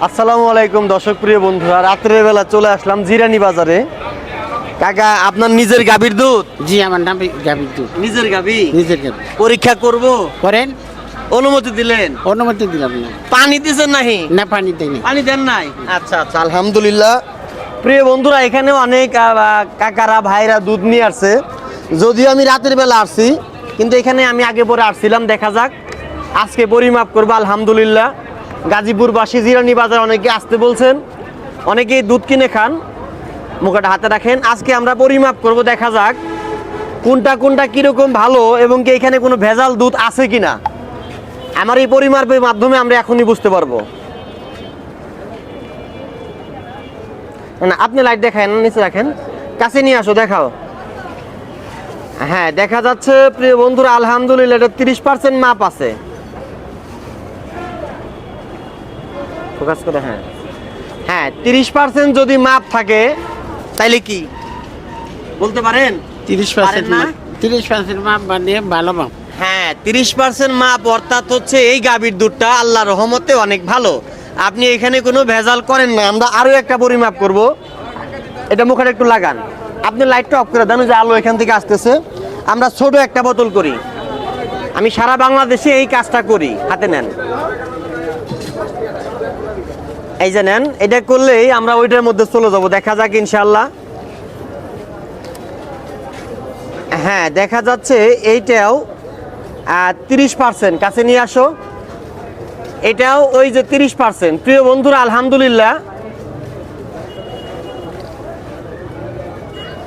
আসসালামু আলাইকুম দর্শক প্রিয় বন্ধুরা, রাত্রের বেলা চলে আসলাম জিরানি বাজারে। কাকা, আপনার নিজের গাভীর দুধ? জি, আমার নাম গাভীর দুধ। নিজের গাভী? নিজের গাভী। পরীক্ষা করব? করেন। অনুমতি দিলেন? অনুমতি দিলাম না। পানি দিছেন নাহি? না, পানি দেয়নি। পানি দেন নাই? আচ্ছা আচ্ছা, আলহামদুলিল্লাহ। প্রিয় বন্ধুরা, এখানে অনেক কাকারা ভাইরা দুধ নিয়ে আসছে। যদিও আমি রাতের বেলা আসছি, কিন্তু এখানে আমি আগে পরে আসছিলাম। দেখা যাক, আজকে পরিমাপ করবো আলহামদুলিল্লাহ। গাজীপুরবাসী জিরানি বাজার অনেকে আসতে বলছেন, অনেকেই দুধ কিনে খান। মুখটা হাতে রাখেন। আজকে আমরা পরিমাপ করব, দেখা যাক কোনটা কোনটা কিরকম ভালো এবং কি এখানে কোনো ভেজাল দুধ আছে কিনা। আমার এই পরিমাপের মাধ্যমে আমরা এখনই বুঝতে পারবো। না, আপনি লাইট দেখান, নিচে রাখেন, কাছে নিয়ে আসো, দেখাও। হ্যাঁ, দেখা যাচ্ছে প্রিয় বন্ধুরা, আলহামদুলিল্লাহ এটা 30% মাপ আছে। ফোকাস করে। হ্যাঁ হ্যাঁ, 30% যদি মাপ থাকে তাইলে কি বলতে পারেন? 30% না? 30% মাপ মানে ভালো মাপ। হ্যাঁ, 30% মাপ, অর্থাৎ হচ্ছে এই গাভীর দুধটা আল্লাহর রহমতে অনেক ভালো। আপনি এখানে কোনো ভেজাল করেন না। আমরা আরো একটা পরিমাপ করব। এটা মুখে একটু লাগান। আপনি লাইটটা অফ করে দেন, যে আলো এখান থেকে আসতেছে। আমরা ছোট একটা বোতল করি, আমি সারা বাংলাদেশে এই কাজটা করি। হাতে নেন, এই যে নেন। এটা করলেই আমরা ওইটার মধ্যে চলে যাব। দেখা যাক ইনশাল্লাহ। হ্যাঁ, দেখা যাচ্ছে এইটাও 30%। কাছে নিয়ে আসো। এটাও ওই যে 30%। প্রিয় বন্ধুরা, আলহামদুলিল্লাহ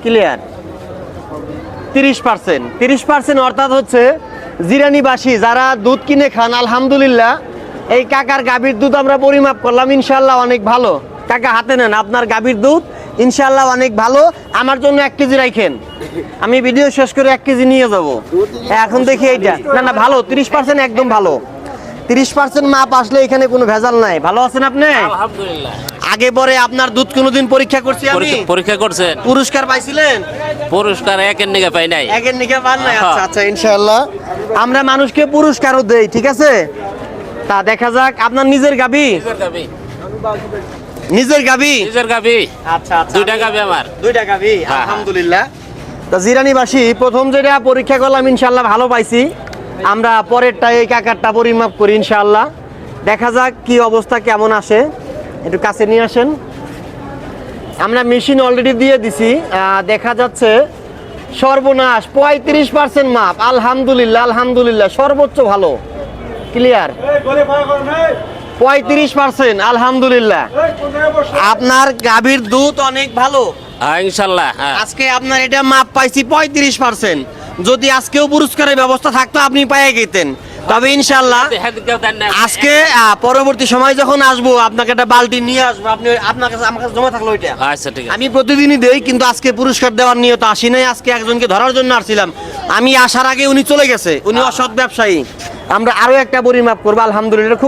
ক্লিয়ার। 30% অর্থাৎ হচ্ছে জিরানিবাসী যারা দুধ কিনে খান, আলহামদুলিল্লাহ এই কাকার গাভীর দুধ আমরা পরিমাপ করলাম, ইনশাল্লাহ অনেক ভালো। কাকা, হাতে নেন, আপনার গাভীর দুধ ইনশাল্লাহ অনেক ভালো। আমার জন্য 1 কেজি রাখেন, আমি ভিডিও শেষ করে 1 কেজি নিয়ে যাব। এখন দেখি এইটা। না না, ভালো, 30% একদম ভালো। 30% মাপ আসলে এখানে কোনো ভেজাল নাই। ভালো আছেন আপনি? আলহামদুলিল্লাহ। আগে পরে আপনার দুধ কোনোদিন পরীক্ষা করছি আমি? পরীক্ষা করছেন? পুরস্কার পাইছিলেন? পুরস্কার একের নিগে পাই নাই। একের নিকে পান নাই? আচ্ছা আচ্ছা, ইনশাআল্লাহ আমরা মানুষকে পুরস্কারও দেই, ঠিক আছে? তা দেখা যাক, আপনার নিজের গাভী? নিজের গাভী? নিজের গাবি। আচ্ছা আচ্ছা, 2টা গাবি আমার। 2টা গাভী, হ্যাঁ। আলহামদুলিল্লাহ। তা জিরানিবাসী প্রথম যেটা পরীক্ষা করলাম, ইনশাআল্লাহ ভালো পাইছি। আমরা পরেরটা এই কাকারটা পরিমাপ করি ইনশাআল্লাহ। দেখা যাক কি অবস্থা, কেমন আসে। একটু কাছে নিয়ে আসেন। আমরা মেশিন অলরেডি দিয়ে দিছি। দেখা যাচ্ছে সর্বনাশ 35% মাপ। আলহামদুলিল্লাহ, আলহামদুলিল্লাহ, সর্বোচ্চ ভালো, ক্লিয়ার। 35%, আলহামদুলিল্লাহ। আপনার গাভীর দুধ অনেক ভালো। ইনশাআল্লাহ। আজকে আপনার এটা মাপ পাইছি 35%। যদি আজকেও পুরস্কারের ব্যবস্থা থাকতো আপনি পাইয়ে গেতেন। তবে ইনশাআল্লাহ আজকে পরবর্তী সময় যখন আসবো, আপনাকে একটা বালতি নিয়ে আসবো। আপনি আপনার কাছে, আমার কাছে জমা থাকলো ওইটা। আচ্ছা, ঠিক আছে। আমি প্রতিদিনই দেই, কিন্তু আজকে পুরস্কার দেওয়ার নিয়ত আসি নাই। আজকে একজনকে ধরার জন্য আসছিলাম। আমি আসার আগে উনি চলে গেছে, উনি অসৎ ব্যবসায়ী। আমরা আরো একটা পরিমাপ করবো, আলহামদুলিল্লাহ। খুব